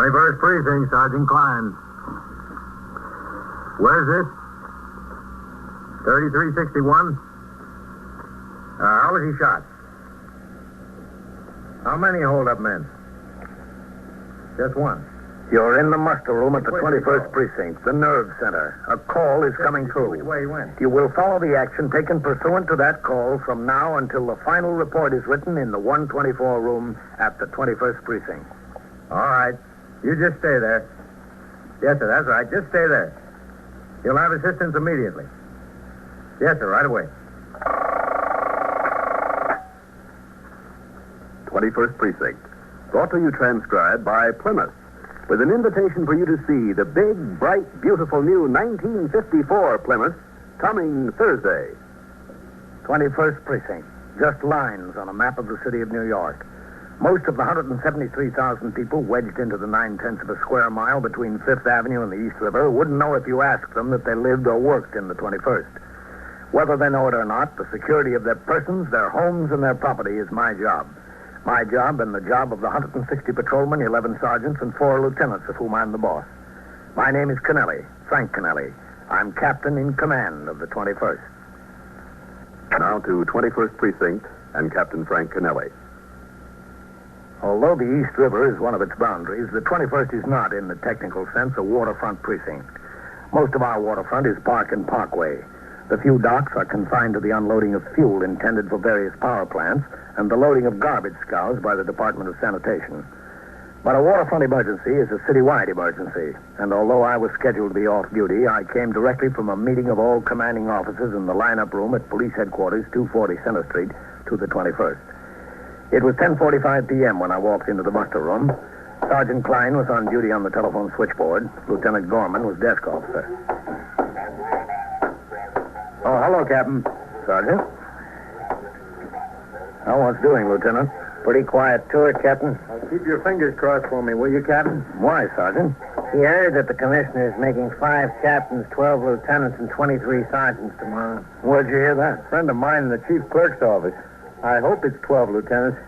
21st Precinct, Sergeant Klein. Where's this? 3361? How was he shot? How many hold-up men? Just one. You're in the muster room at the 21st Precinct, the nerve center. A call is coming through. Which way he went? You will follow the action taken pursuant to that call from now until the final report is written in the 124 room at the 21st Precinct. All right. You just stay there. Yes, sir, that's right. Just stay there. You'll have assistance immediately. Yes, sir, right away. 21st Precinct. Brought to you transcribed by Plymouth, with an invitation for you to see the big, bright, beautiful new 1954 Plymouth coming Thursday. 21st Precinct. Just lines on a map of the city of New York. Most of the 173,000 people wedged into the 9/10 of a square mile between Fifth Avenue and the East River wouldn't know if you asked them that they lived or worked in the 21st. Whether they know it or not, the security of their persons, their homes, and their property is my job. My job and the job of the 160 patrolmen, 11 sergeants, and 4 lieutenants, of whom I'm the boss. My name is Kennelly, Frank Kennelly. I'm captain in command of the 21st. Now to 21st Precinct and Captain Frank Kennelly. Although the East River is one of its boundaries, the 21st is not, in the technical sense, a waterfront precinct. Most of our waterfront is park and parkway. The few docks are confined to the unloading of fuel intended for various power plants and the loading of garbage scows by the Department of Sanitation. But a waterfront emergency is a citywide emergency, and although I was scheduled to be off duty, I came directly from a meeting of all commanding officers in the lineup room at Police Headquarters, 240 Center Street, to the 21st. It was 10:45 p.m. when I walked into the muster room. Sergeant Klein was on duty on the telephone switchboard. Lieutenant Gorman was desk officer. Oh, hello, Captain. Sergeant? How was doing, Lieutenant? Pretty quiet tour, Captain. Keep your fingers crossed for me, will you, Captain? Why, Sergeant? He heard that the commissioner is making 5 captains, 12 lieutenants, and 23 sergeants tomorrow. Where'd you hear that? A friend of mine in the chief clerk's office. I hope it's 12 lieutenants.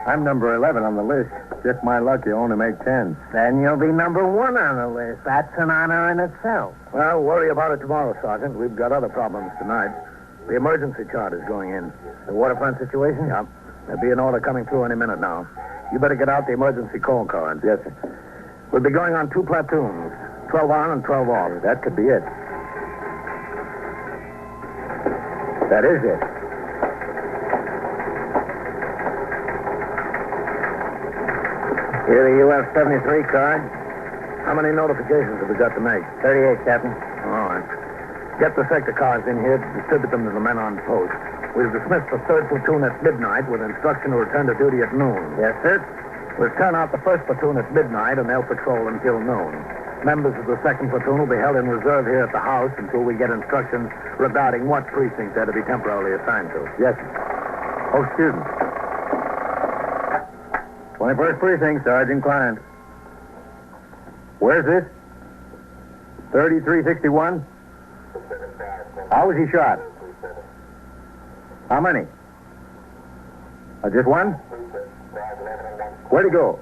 I'm number 11 on the list. Just my luck, you only make 10. Then you'll be number 1 on the list. That's an honor in itself. Well, worry about it tomorrow, Sergeant. We've got other problems tonight. The emergency chart is going in. The waterfront situation? Yeah. There'll be an order coming through any minute now. You better get out the emergency call cards. Yes, sir. We'll be going on 2 platoons, 12 on and 12 off. That could be it. That is it. Here, the UF-73 car. How many notifications have we got to make? 38, Captain. All right. Get the sector cars in here to distribute them to the men on post. We'll dismiss the 3rd platoon at midnight with instruction to return to duty at noon. Yes, sir. We'll turn out the 1st platoon at midnight, and they'll patrol until noon. Members of the 2nd platoon will be held in reserve here at the house until we get instructions regarding what precinct they're to be temporarily assigned to. Yes, sir. Oh, excuse me. 21st Precinct, Sergeant Klein. Where's this? 3361? How was he shot? How many? Just one? Where'd he go?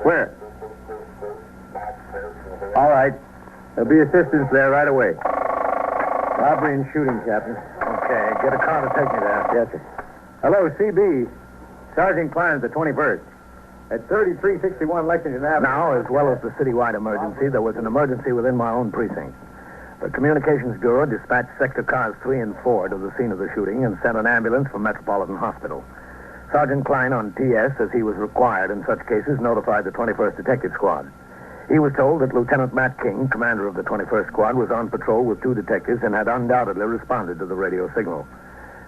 Where? All right. There'll be assistance there right away. Robbery and shooting, Captain. Okay, get a car to take me there. Yes, sir. Hello, CB. Sergeant Klein's the 21st. At 3361 Lexington Avenue. Now, as well as the citywide emergency, there was an emergency within my own precinct. The Communications Bureau dispatched sector cars 3 and 4 to the scene of the shooting and sent an ambulance from Metropolitan Hospital. Sergeant Klein on TS, as he was required in such cases, notified the 21st Detective Squad. He was told that Lieutenant Matt King, commander of the 21st Squad, was on patrol with 2 detectives and had undoubtedly responded to the radio signal.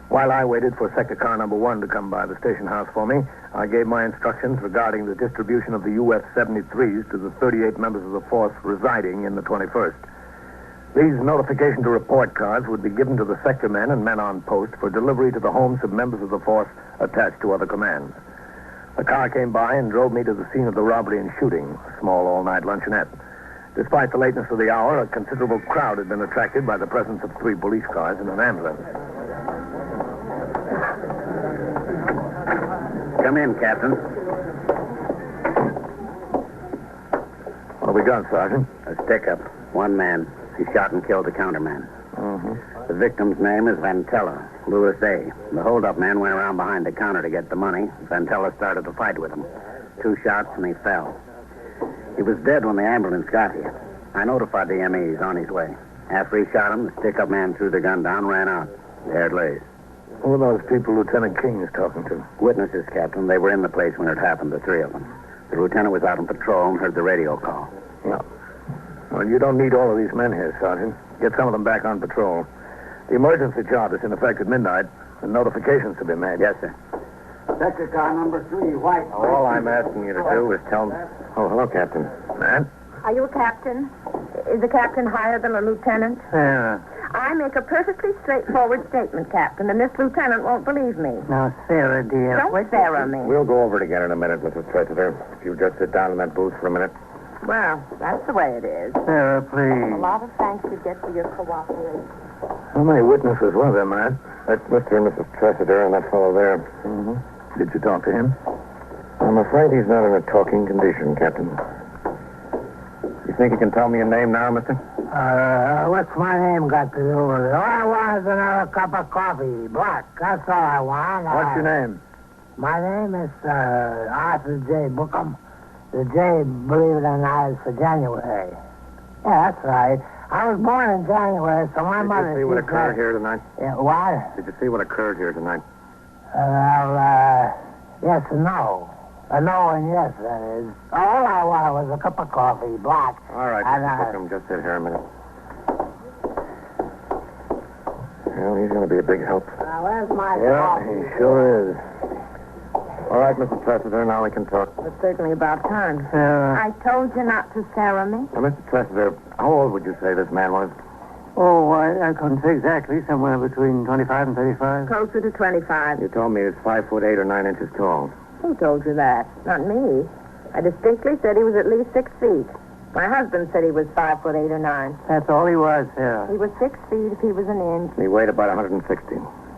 While I waited for sector car number 1 to come by the station house for me, I gave my instructions regarding the distribution of the UF-73s to the 38 members of the force residing in the 21st. These notification to report cards would be given to the sector men and men on post for delivery to the homes of members of the force attached to other commands. The car came by and drove me to the scene of the robbery and shooting, a small all-night luncheonette. Despite the lateness of the hour, a considerable crowd had been attracted by the presence of 3 police cars and an ambulance. Come in, Captain. we got, Sergeant? A stick-up. One man. He shot and killed the counterman. Mm-hmm. The victim's name is Ventella, Louis A. The hold-up man went around behind the counter to get the money. Ventella started to fight with him. 2 shots and he fell. He was dead when the ambulance got here. I notified the ME he's on his way. After he shot him, the stick-up man threw the gun down, ran out. There it lays. Who are those people Lieutenant King is talking to? Witnesses, Captain. They were in the place when it happened, the 3 of them. The lieutenant was out on patrol and heard the radio call. No. Well, you don't need all of these men here, Sergeant. Get some of them back on patrol. The emergency chart is in effect at midnight, and notifications to be made. Yes, sir. Sector car number 3, white. All I'm asking you to do is tell me... Oh, hello, Captain. Matt? Are you a captain? Is a captain higher than a lieutenant? Yeah. I make a perfectly straightforward statement, Captain, and this lieutenant won't believe me. Now, Sarah, dear. Don't Sarah me. We'll go over it again in a minute, Mrs. Tressiter. If you just sit down in that booth for a minute. Well, that's the way it is. Sarah, A please. lot of thanks you get for your cooperation. How many witnesses were there, Matt? That's Mr. and Mrs. Tressiter and that fellow there. Mm-hmm. Did you talk to him? I'm afraid he's not in a talking condition, Captain. You think you can tell me a name now, mister? What's my name got to do with it? All I want is another cup of coffee. Black. That's all I want. What's your name? My name is Arthur J. Bookham. The J, believe it or not, is for January. Yeah, that's right. I was born in January, so my mother... Did you see what occurred here tonight? Yeah, what? Did you see what occurred here tonight? Yes and no. No and yes, that is. All I wanted was a cup of coffee, black. All right, And, Mr. Bookham, just sit here a minute. Well, he's going to be a big help. Where's my Yeah, coffee? he sure is. All right, Mr. Tressiter, now we can talk. It's certainly about time. Sarah. I told you not to Sarah me. Now, Mr. Tressiter, how old would you say this man was? Oh, I couldn't say exactly. Somewhere between 25 and 35. Closer to 25. You told me he was 5'8" or 9 inches tall. Who told you that? Not me. I distinctly said he was at least 6 feet. My husband said he was 5'8" or 9. That's all he was, Sarah. He was 6 feet if he was an inch. He weighed about 160.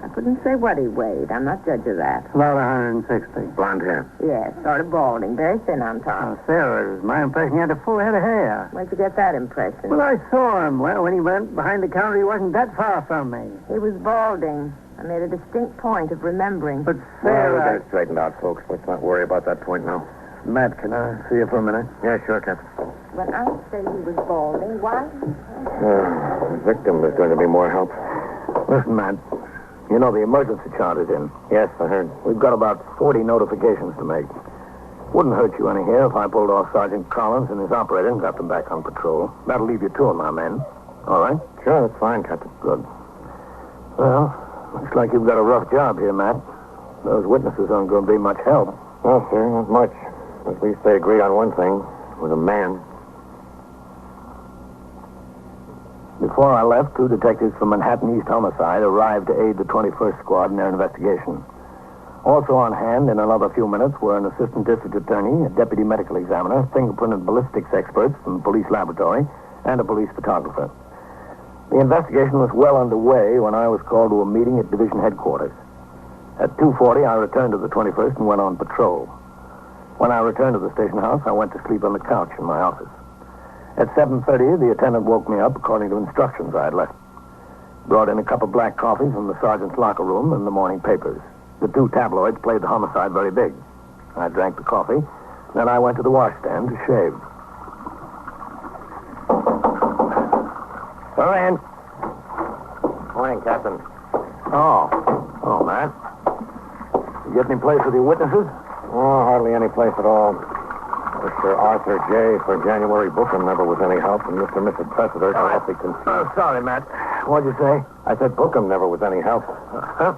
I couldn't say what he weighed. I'm not judge of that. About 160. Blonde hair. Yes, sort of balding, very thin on top. Sarah, it was my impression he had a full head of hair. Where'd you get that impression? Well, I saw him. Well, when he went behind the counter, he wasn't that far from me. He was balding. I made a distinct point of remembering. But Well, we Sarah... got it straightened out, folks. Let's not worry about that point now. Matt, can I see you for a minute? Yeah, sure, Captain. When I say he was balding, why? The victim is going to be more help. Listen, Matt. You know the emergency chart is in. Yes, I heard. We've got about 40 notifications to make. Wouldn't hurt you any here if I pulled off Sergeant Collins and his operator and got them back on patrol. That'll leave you 2 of my men. All right? Sure, that's fine, Captain. Good. Well, looks like you've got a rough job here, Matt. Those witnesses aren't going to be much help. No, sir, not much. At least they agree on one thing. With a man. Before I left, 2 detectives from Manhattan East Homicide arrived to aid the 21st Squad in their investigation. Also on hand in another few minutes were an assistant district attorney, a deputy medical examiner, fingerprint and ballistics experts from the police laboratory, and a police photographer. The investigation was well underway when I was called to a meeting at division headquarters. At 2:40, I returned to the 21st and went on patrol. When I returned to the station house, I went to sleep on the couch in my office. At 7:30, the attendant woke me up according to instructions I had left. Brought in a cup of black coffee from the sergeant's locker room and the morning papers. The 2 tabloids played the homicide very big. I drank the coffee, then I went to the washstand to shave. All right. Morning, Captain. Oh, Matt. You get any place with your witnesses? Oh, hardly any place at all. Mr. Arthur J. for January Bookham never was any help, and Mr. and Mrs. Tressiter are awfully confused. Oh, sorry, Matt. What'd you say? I said Bookham never was any help. Huh?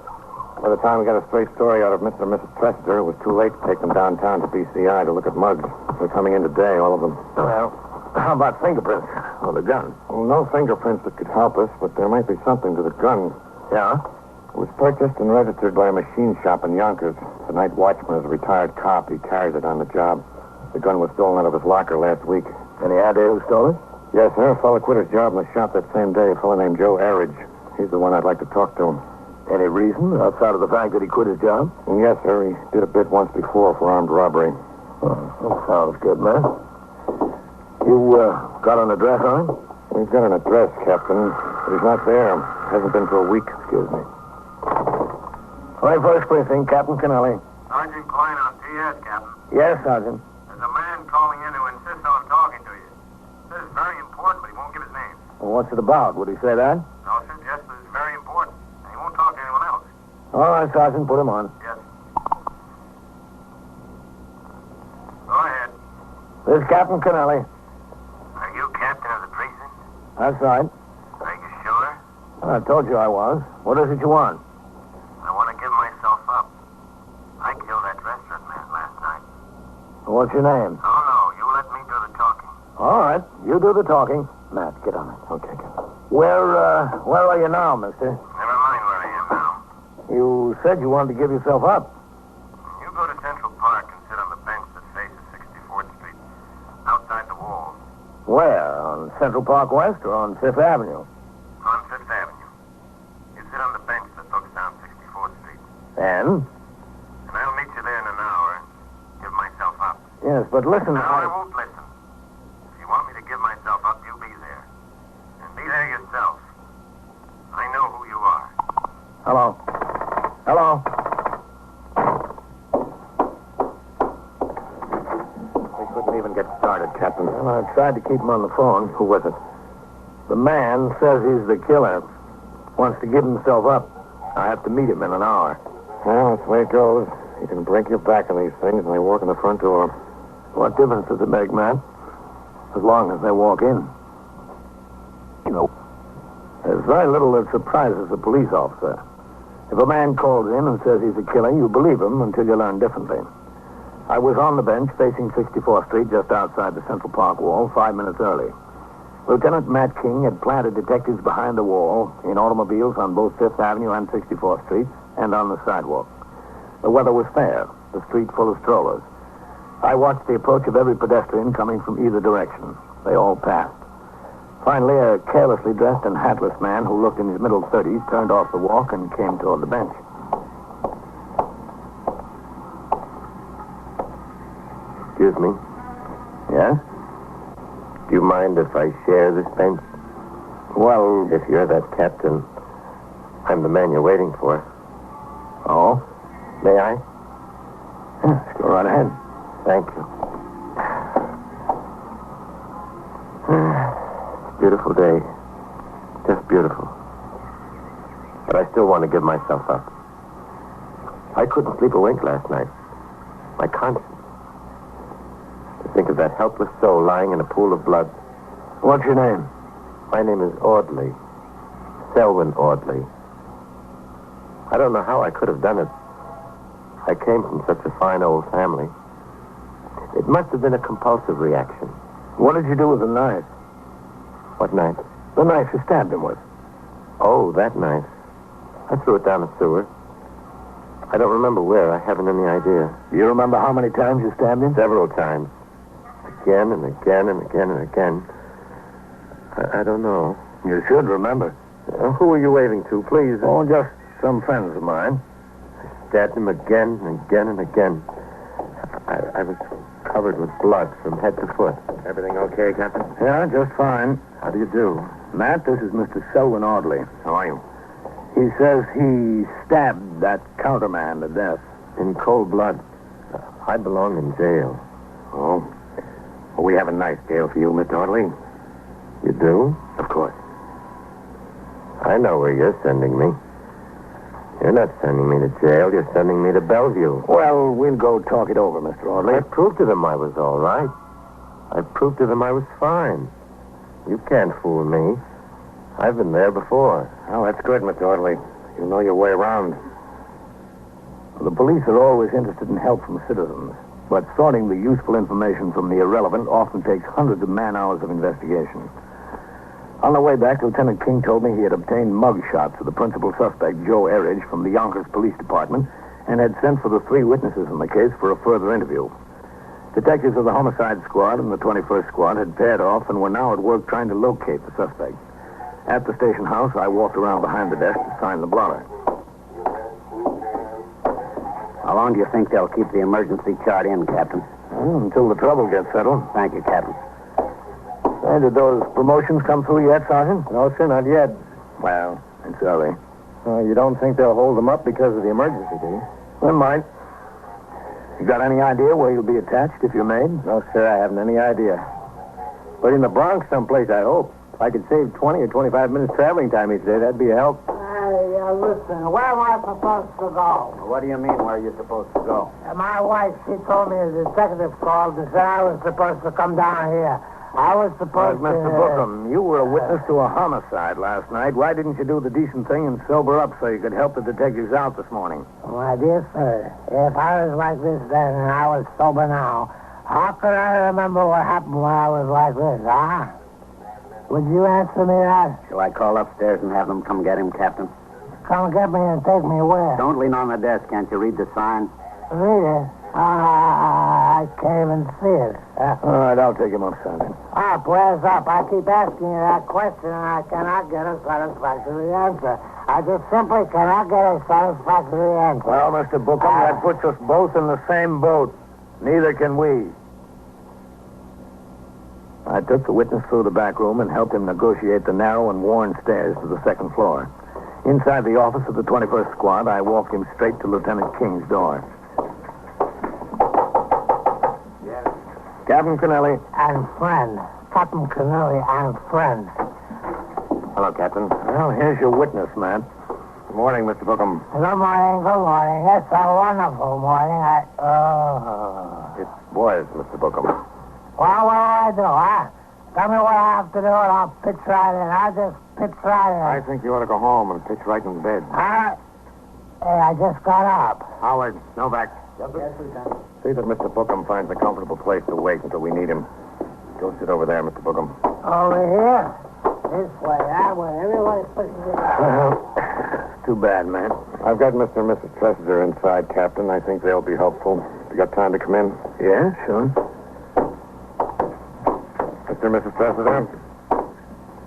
By the time we got a straight story out of Mr. and Mrs. Tressiter, it was too late to take them downtown to BCI to look at mugs. They're coming in today, all of them. Well, how about fingerprints on the gun? Well, no fingerprints that could help us, but there might be something to the gun. Yeah? It was purchased and registered by a machine shop in Yonkers. The night watchman is a retired cop. He carries it on the job. The gun was stolen out of his locker last week. Any idea who stole it? Yes, sir. A fellow quit his job in the shop that same day. A fellow named Joe Arridge. He's the one I'd like to talk to. Any reason outside of the fact that he quit his job? Yes, sir. He did a bit once before for armed robbery. Oh, that sounds good, man. You, got an address on him? We've got an address, Captain, but he's not there. Hasn't been for a week, excuse me. 21st Precinct, Captain Kennelly. Sergeant Klein on TS, Captain. Yes, Sergeant. There's a man calling in who insists on talking to you. Says it's very important, but he won't give his name. Well, what's it about? Would he say that? No, sir, just that it's very important. And he won't talk to anyone else. All right, Sergeant, put him on. Yes. Go ahead. This is Captain Kennelly. Are you captain of the precinct? That's right. Are you sure? I told you I was. What is it you want? I want to give myself up. I killed that restaurant man last night. What's your name? Oh, no, you let me do the talking. All right, you do the talking. Matt, get on it. Okay, Captain. Where are you now, mister? Never mind where I am now. You said you wanted to give yourself up. You go to Central Park and sit on the bench that faces 64th Street, outside the walls, Where? On Central Park West or on Fifth Avenue? on Fifth Avenue. You sit on the bench that looks down 64th Street. And? And I'll meet you there in an hour. Give myself up. Yes, but listen, No, I won't listen. If you want me to give myself up, you be there. And be there yourself. I know who you are. Hello. Hello. We couldn't even get started, Captain. Well, I tried to keep him on the phone. Who was it? The man says he's the killer. Wants to give himself up. I have to meet him in an hour. Well, that's the way it goes. You can break your back on these things, and they walk in the front door. What difference does it make, Matt? As long as they walk in. You know, there's very little that surprises a police officer. If a man calls in and says he's a killer, you believe him until you learn differently. I was on the bench facing 64th Street just outside the Central Park wall 5 minutes early. Lieutenant Matt King had planted detectives behind the wall in automobiles on both 5th Avenue and 64th Street and on the sidewalk. The weather was fair, the street full of strollers. I watched the approach of every pedestrian coming from either direction. They all passed. Finally, a carelessly dressed and hatless man who looked in his middle 30s turned off the walk and came toward the bench. Excuse me. Yes? Do you mind if I share this bench? Well, If you're that captain, I'm the man you're waiting for. oh? May I? Yes, go right ahead. Thank you. Beautiful day. Just beautiful. But I still want to give myself up. I couldn't sleep a wink last night. My conscience. To think of that helpless soul lying in a pool of blood. What's your name? My name is Audley. Selwyn Audley. I don't know how I could have done it. I came from such a fine old family. It must have been a compulsive reaction. What did you do with the knife? What knife? The knife you stabbed him with. Oh, that knife. I threw it down the sewer. I don't remember where. I haven't any idea. Do you remember how many times you stabbed him? Several times. Again and again and again and again. I don't know. You should remember. Who are you waving to, please? Oh, just some friends of mine. Stabbed him again and again and again. I was covered with blood from head to foot. Everything okay, Captain? Yeah, just fine. How do you do? Matt, this is Mr. Selwyn Audley. How are you? He says he stabbed that counterman to death. In cold blood. I belong in jail. Oh? Well, we have a nice jail for you, Mr. Audley. You do? Of course. I know where you're sending me. You're not sending me to jail. You're sending me to Bellevue. Well, we'll go talk it over, Mr. Audley. I proved to them I was all right. I proved to them I was fine. You can't fool me. I've been there before. Oh, that's good, Mr. Audley. You know your way around. The police are always interested in help from citizens, but sorting the useful information from the irrelevant often takes hundreds of man-hours of investigation. On the way back, Lieutenant King told me he had obtained mug shots of the principal suspect, Joe Eridge, from the Yonkers Police Department and had sent for the 3 witnesses in the case for a further interview. Detectives of the Homicide Squad and the 21st Squad had paired off and were now at work trying to locate the suspect. At the station house, I walked around behind the desk to sign the blotter. How long do you think they'll keep the emergency chart in, Captain? Until the trouble gets settled. Thank you, Captain. Hey, did those promotions come through yet, Sergeant? No, sir, not yet. Well, it's early. You don't think they'll hold them up because of the emergency, do you? They might. You got any idea where you'll be attached if you're made? No, sir, I haven't any idea. But in the Bronx someplace, I hope. If I could save 20 or 25 minutes traveling time each day, that'd be a help. Hey, listen, where am I supposed to go? What do you mean, where are you supposed to go? My wife, she told me the detective called and said I was supposed to come down here. I was supposed to... Mr. Bookham, you were a witness to a homicide last night. Why didn't you do the decent thing and sober up so you could help the detectives out this morning? My dear sir, if I was like this then and I was sober now, how could I remember what happened when I was like this, huh? Would you answer me that? Shall I call upstairs and have them come get him, Captain? Come get me and take me where? Don't lean on the desk. Can't you read the sign? Read it? I can't even see it. All right, I'll take him up, Sergeant. Up, where's up? I keep asking you that question and I cannot get a satisfactory answer. I just simply cannot get a satisfactory answer. Well, Mr. Bookham, that puts us both in the same boat. Neither can we. I took the witness through the back room and helped him negotiate the narrow and worn stairs to the second floor. Inside the office of the 21st Squad, I walked him straight to Lieutenant King's door. Yes. Captain Kennelly. And friend. Captain Kennelly and friend. Hello, Captain. Well, here's your witness, Matt. Good morning, Mr. Bookham. Good morning, good morning. It's a wonderful morning. It was, Mr. Bookham. Well, what do I do, huh? Tell me what I have to do and I'll pitch right in. I'll just pitch right in. I think you ought to go home and pitch right in bed. Hey, I just got up. Howard, Novak. Yes, Lieutenant. See that Mr. Bookham finds a comfortable place to wait until we need him. Go sit over there, Mr. Bookham. Over here? This way, that way. Everybody's pushing it. Well, too bad, Matt. I've got Mr. and Mrs. Tressiter inside, Captain. I think they'll be helpful. You got time to come in? Yeah, sure. Mr. and Mrs. Tressiter,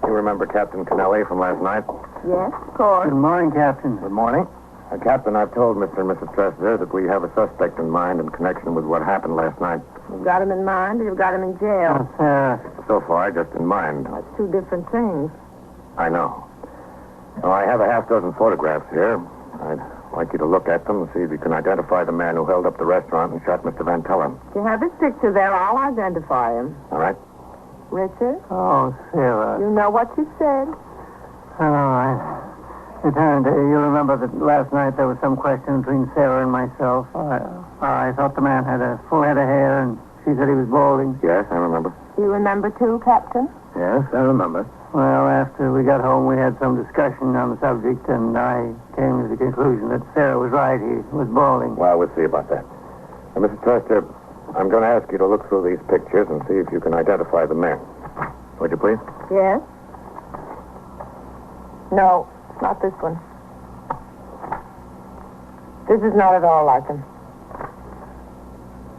you remember Captain Kennelly from last night? Yes, of course. Good morning, Captain. Good morning. Captain, I've told Mr. and Mrs. Tressiter that we have a suspect in mind in connection with what happened last night. You've got him in mind or you've got him in jail? So far, just in mind. That's two different things. I know. Now, I have a half dozen photographs here. I'd like you to look at them and see if you can identify the man who held up the restaurant and shot Mr. Van Teller. If you have his picture there, I'll identify him. All right? Richard, Oh, Sarah. you know what you said. All right. Lieutenant, you remember that last night there was some question between Sarah and myself. I thought the man had a full head of hair, and she said he was balding. Yes, I remember. You remember too, Captain? Yes, I remember. Well, after we got home, we had some discussion on the subject, and I came to the conclusion that Sarah was right. He was balding. Well, we'll see about that. Now, Mrs. Tressiter, I'm going to ask you to look through these pictures and see if you can identify the man. Would you please? Yes. No, not this one. This is not at all like him.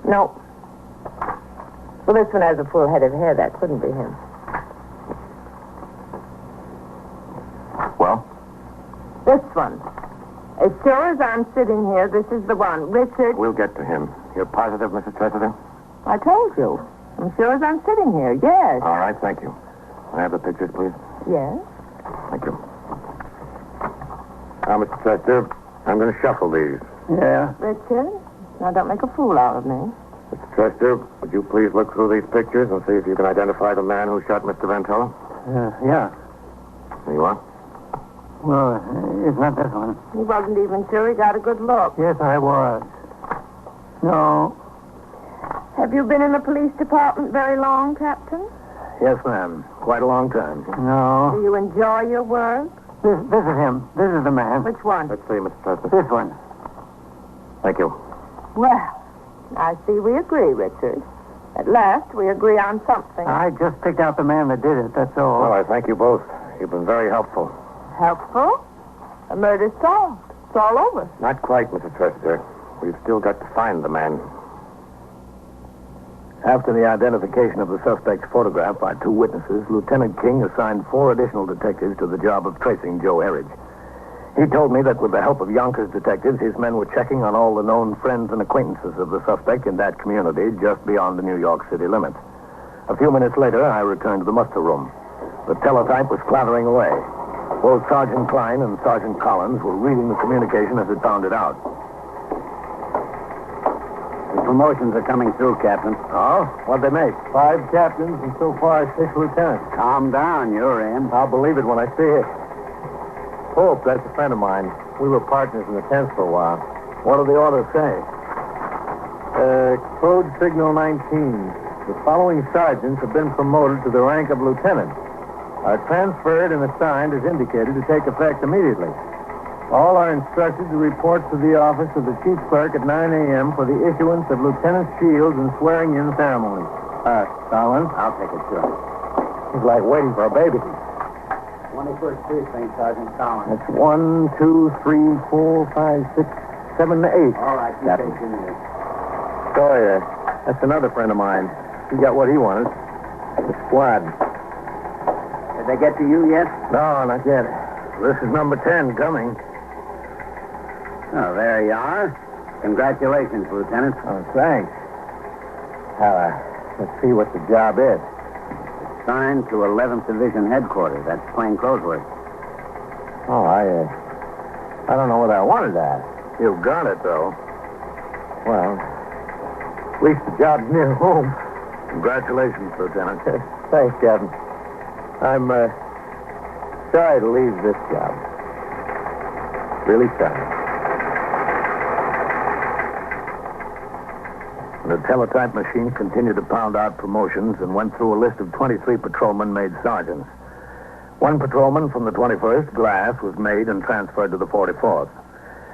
No. Well, this one has a full head of hair. That couldn't be him. Well? This one. As sure as I'm sitting here, this is the one. Richard. We'll get to him. You're positive, Mrs. Tressiter? I told you. I'm sure as I'm sitting here, yes. All right, thank you. I have the pictures, please. Yes. Thank you. Now, Mr. Tressiter, I'm going to shuffle these. Yeah? Richard, now don't make a fool out of me. Mr. Tressiter, would you please look through these pictures and see if you can identify the man who shot Mr. Van Teller? Yeah. There you are. Well, it's not this one. He wasn't even sure he got a good look. Yes, I was. No. Have you been in the police department very long, Captain? Yes, ma'am. Quite a long time. No. Do you enjoy your work? This is him. This is the man. Which one? Let's see, Mr. Tressiter. This one. Thank you. Well, I see we agree, Richard. At last, we agree on something. I just picked out the man that did it, that's all. Well, I thank you both. You've been very helpful. Helpful? A murder solved. It's all over. Not quite, Mrs. Tressiter. We've still got to find the man. After the identification of the suspect's photograph by two witnesses, Lieutenant King assigned 4 additional detectives to the job of tracing Joe Erridge. He told me that with the help of Yonkers detectives, his men were checking on all the known friends and acquaintances of the suspect in that community just beyond the New York City limits. A few minutes later, I returned to the muster room. The teletype was clattering away. Both Sergeant Klein and Sergeant Collins were reading the communication as it pounded out. The promotions are coming through, Captain. Oh? What'd they make? 5 captains and so far 6 lieutenants. Calm down, you're in. I'll believe it when I see it. Pope, that's a friend of mine. We were partners in the 10th for a while. What do the orders say? Code Signal 19. The following sergeants have been promoted to the rank of lieutenant. Are transferred and assigned as indicated to take effect immediately. All are instructed to report to the office of the chief clerk at 9 a.m. for the issuance of lieutenant's shields and swearing-in ceremonies. Collins? I'll take it, sir. It's like waiting for a baby. 21st Precinct, Sergeant Collins. That's 1, 2, 3, 4, 5, 6, 7, 8. All right, Captain. Captain. Sawyer. That's another friend of mine. He got what he wanted. The squad. Did they get to you yet? No, not yet. This is number 10 coming. Oh, there you are. Congratulations, Lieutenant. Oh, thanks. Let's see what the job is. Signed to 11th Division headquarters. That's plain clothes work. Oh, I don't know whether I wanted that. You got it, though. Well, at least the job's near home. Congratulations, Lieutenant. Thanks, Captain. I'm, sorry to leave this job. Really sorry. The teletype machine continued to pound out promotions and went through a list of 23 patrolmen made sergeants. One patrolman from the 21st, Glass, was made and transferred to the 44th.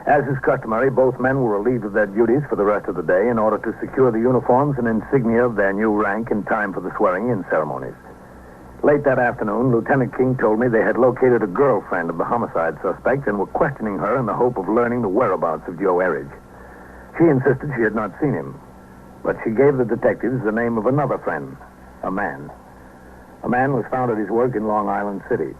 As is customary, both men were relieved of their duties for the rest of the day in order to secure the uniforms and insignia of their new rank in time for the swearing-in ceremonies. Late that afternoon, Lieutenant King told me they had located a girlfriend of the homicide suspect and were questioning her in the hope of learning the whereabouts of Joe Erridge. She insisted she had not seen him, but she gave the detectives the name of another friend, a man. A man was found at his work in Long Island City.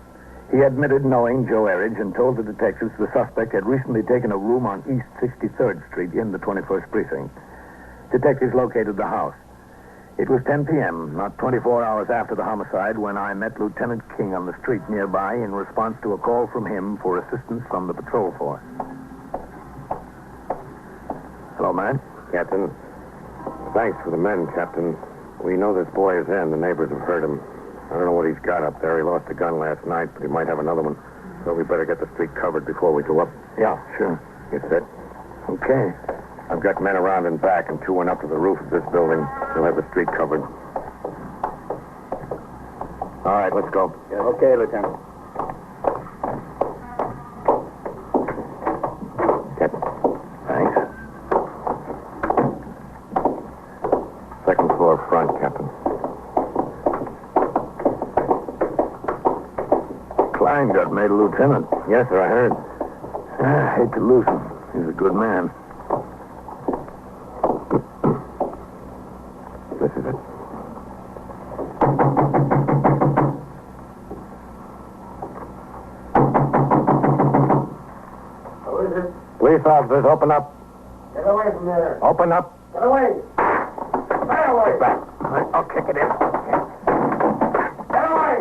He admitted knowing Joe Erridge and told the detectives the suspect had recently taken a room on East 63rd Street in the 21st Precinct. Detectives located the house. It was 10 p.m., not 24 hours after the homicide, when I met Lieutenant King on the street nearby in response to a call from him for assistance from the patrol force. Hello, man. Captain, thanks for the men, Captain. We know this boy is in. The neighbors have heard him. I don't know what he's got up there. He lost a gun last night, but he might have another one. So we better get the street covered before we go up. Yeah, sure. You said? Okay. I've got men around and back, and 2 went up to the roof of this building. They'll have the street covered. All right, let's go. Okay, Lieutenant. Captain. Thanks. Second floor front, Captain. Klein got made a lieutenant. Yes, sir, I heard. I hate to lose him. He's a good man. This is it. Who is it? Police officers, open up. Get away from there. Open up. Get away. Get away. Get back. I'll kick it in. Get away.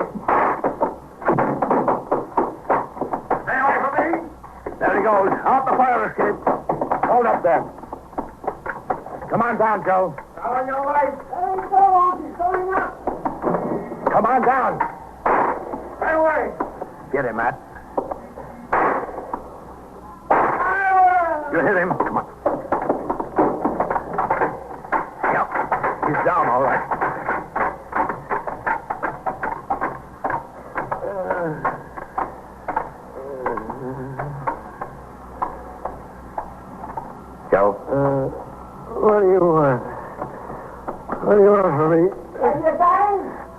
Stay away from me. There he goes. Out the fire escape. Hold up there. Come on down, Joe. On your right. There he goes. He's going up. Come on down. Stay away. Get him, Matt. You hit him. Come on. Yep. He's down, all right. Joe? What do you want? What do you want from me?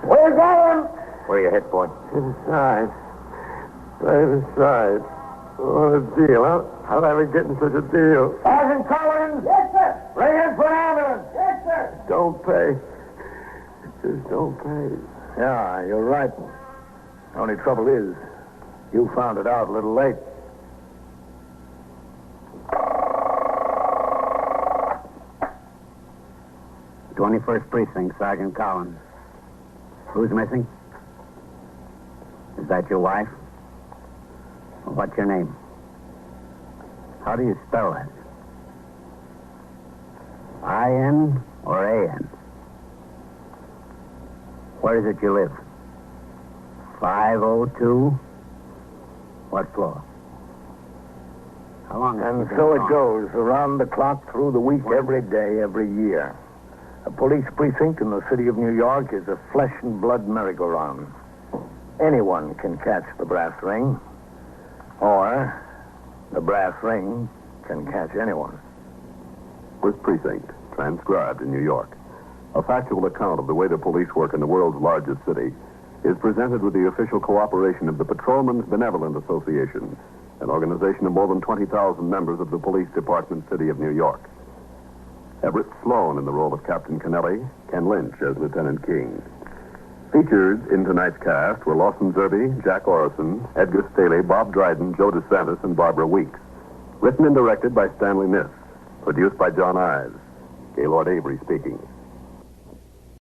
Where you got him? Where are you hit, boy? Inside. Right inside. What a deal, huh? How did I ever get in such a deal? Sergeant Collins. Yes, sir. Bring in for an ambulance. Yes, sir. Don't pay. Just don't pay. Yeah, you're right. Only trouble is, you found it out a little late. '21st Precinct, Sergeant Collins. Who's missing? Is that your wife? What's your name? How do you spell that? I-N or A-N? Where is it you live? 502? What floor? How long has And she been so it gone? goes, around the clock, through the week, every day, every year. A police precinct in the city of New York is a flesh and blood merry-go-round. Anyone can catch the brass ring, or the brass ring can catch anyone. First Precinct, transcribed in New York. A factual account of the way the police work in the world's largest city is presented with the official cooperation of the Patrolmen's Benevolent Association, an organization of more than 20,000 members of the Police Department, City of New York. Everett Sloan in the role of Captain Kennelly, Ken Lynch as Lieutenant King. Featured in tonight's cast were Lawson Zerbe, Jack Orison, Edgar Staley, Bob Dryden, Joe DeSantis, and Barbara Weeks. Written and directed by Stanley Niss. Produced by John Ives. Gaylord Avery speaking.